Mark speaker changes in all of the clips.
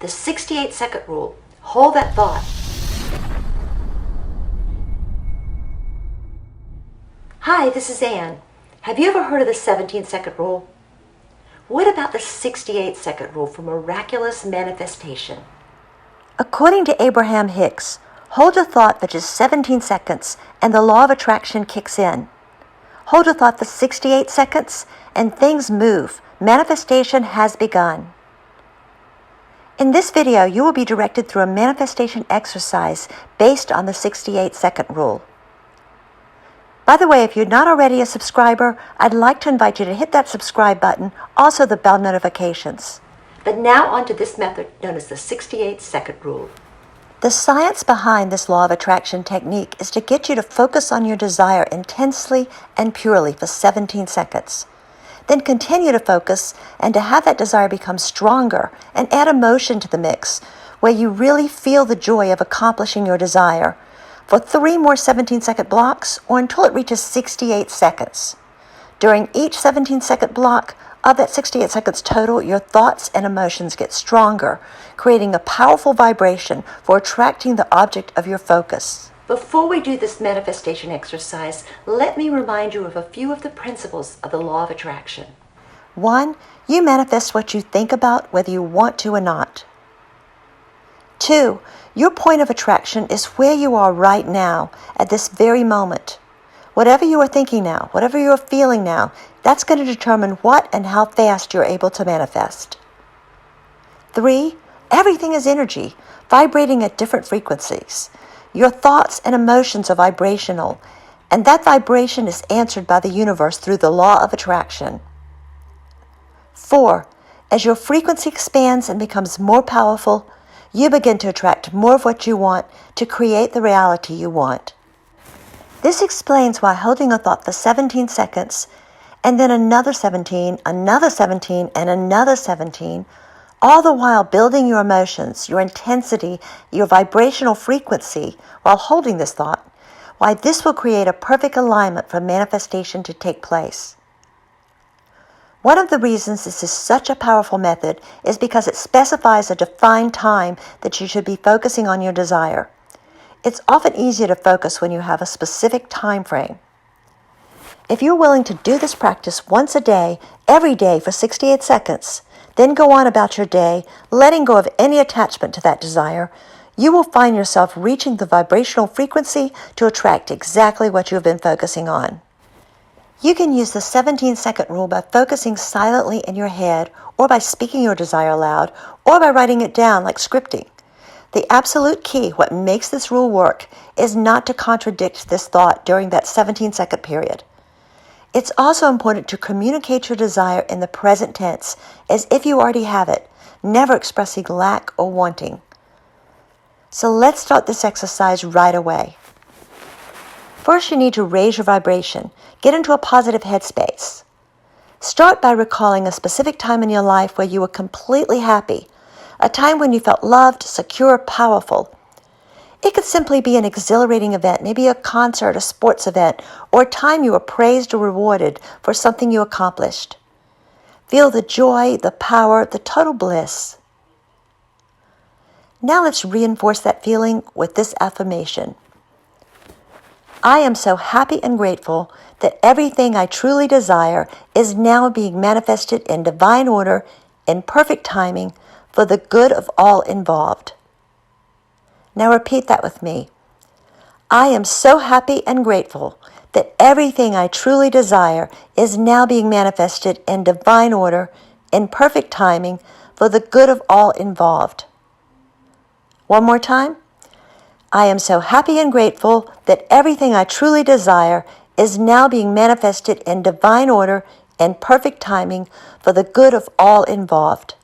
Speaker 1: The 68-second rule. Hold that thought. Hi, this is Anne. Have you ever heard of the 17-second rule? What about the 68-second rule for miraculous manifestation? According to Abraham Hicks, hold a thought for just 17 seconds and the law of attraction kicks in. Hold a thought for 68 seconds and things move. Manifestation has begun. In this video, you will be directed through a manifestation exercise based on the 68-second rule. By the way, if you're not already a subscriber, I'd like to invite you to hit that subscribe button, also the bell notifications. But now on to this method known as the 68-second rule. The science behind this law of attraction technique is to get you to focus on your desire intensely and purely for 17 seconds. Then continue to focus and to have that desire become stronger and add emotion to the mix, where you really feel the joy of accomplishing your desire for 3 more 17-second blocks or until it reaches 68 seconds. During each 17-second block of that 68 seconds total, your thoughts and emotions get stronger, creating a powerful vibration for attracting the object of your focus. Before we do this manifestation exercise, let me remind you of a few of the principles of the law of attraction. 1. You manifest what you think about, whether you want to or not. 2. Your point of attraction is where you are right now, at this very moment. Whatever you are thinking now, whatever you are feeling now, that's going to determine what and how fast you're able to manifest. 3. Everything is energy, vibrating at different frequencies. Your thoughts and emotions are vibrational, and that vibration is answered by the universe through the law of attraction. 4. As your frequency expands and becomes more powerful, you begin to attract more of what you want to create the reality you want. This explains why holding a thought for 17 seconds, and then another 17, another 17, and another 17, all the while building your emotions, your intensity, your vibrational frequency while holding this thought, why this will create a perfect alignment for manifestation to take place. One of the reasons this is such a powerful method is because it specifies a defined time that you should be focusing on your desire. It's often easier to focus when you have a specific time frame. If you're willing to do this practice once a day, every day for 68 seconds, then go on about your day, letting go of any attachment to that desire, you will find yourself reaching the vibrational frequency to attract exactly what you have been focusing on. You can use the 17-second rule by focusing silently in your head, or by speaking your desire aloud, or by writing it down like scripting. The absolute key, what makes this rule work, is not to contradict this thought during that 17-second period. It's also important to communicate your desire in the present tense, as if you already have it, never expressing lack or wanting. So let's start this exercise right away. First, you need to raise your vibration. Get into a positive headspace. Start by recalling a specific time in your life where you were completely happy, a time when you felt loved, secure, powerful. It could simply be an exhilarating event, maybe a concert, a sports event, or a time you were praised or rewarded for something you accomplished. Feel the joy, the power, the total bliss. Now let's reinforce that feeling with this affirmation. I am so happy and grateful that everything I truly desire is now being manifested in divine order, in perfect timing, for the good of all involved. Now repeat that with me. I am so happy and grateful that everything I truly desire is now being manifested in divine order, in perfect timing, for the good of all involved. One more time. I am so happy and grateful that everything I truly desire is now being manifested in divine order, in perfect timing, for the good of all involved.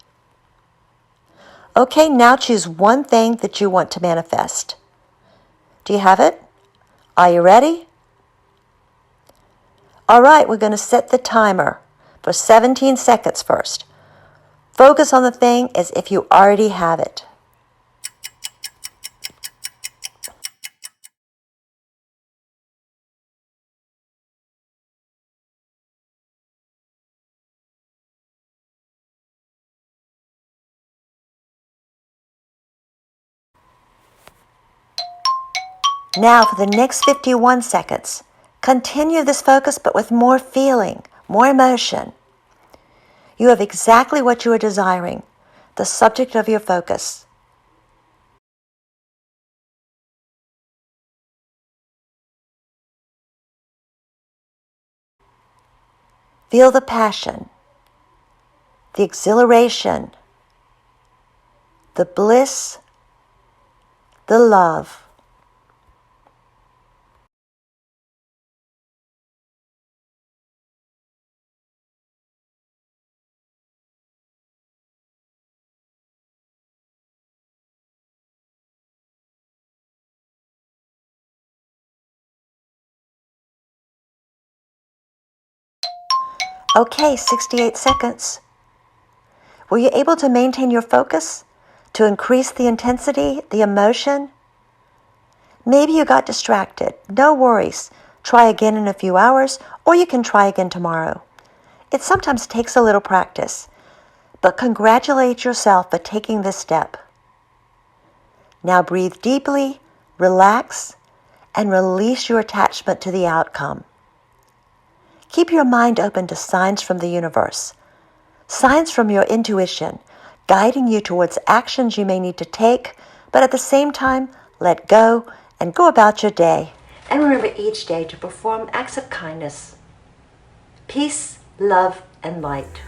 Speaker 1: Okay, now choose one thing that you want to manifest. Do you have it? Are you ready? All right, we're going to set the timer for 17 seconds first. Focus on the thing as if you already have it. Now for the next 51 seconds, continue this focus but with more feeling, more emotion. You have exactly what you are desiring, the subject of your focus. Feel the passion, the exhilaration, the bliss, the love. Okay, 68 seconds. Were you able to maintain your focus? To increase the intensity, the emotion? Maybe you got distracted. No worries. Try again in a few hours, or you can try again tomorrow. It sometimes takes a little practice, but congratulate yourself for taking this step. Now breathe deeply, relax, and release your attachment to the outcome. Keep your mind open to signs from the universe, signs from your intuition, guiding you towards actions you may need to take, but at the same time, let go and go about your day. And remember each day to perform acts of kindness, peace, love, and light.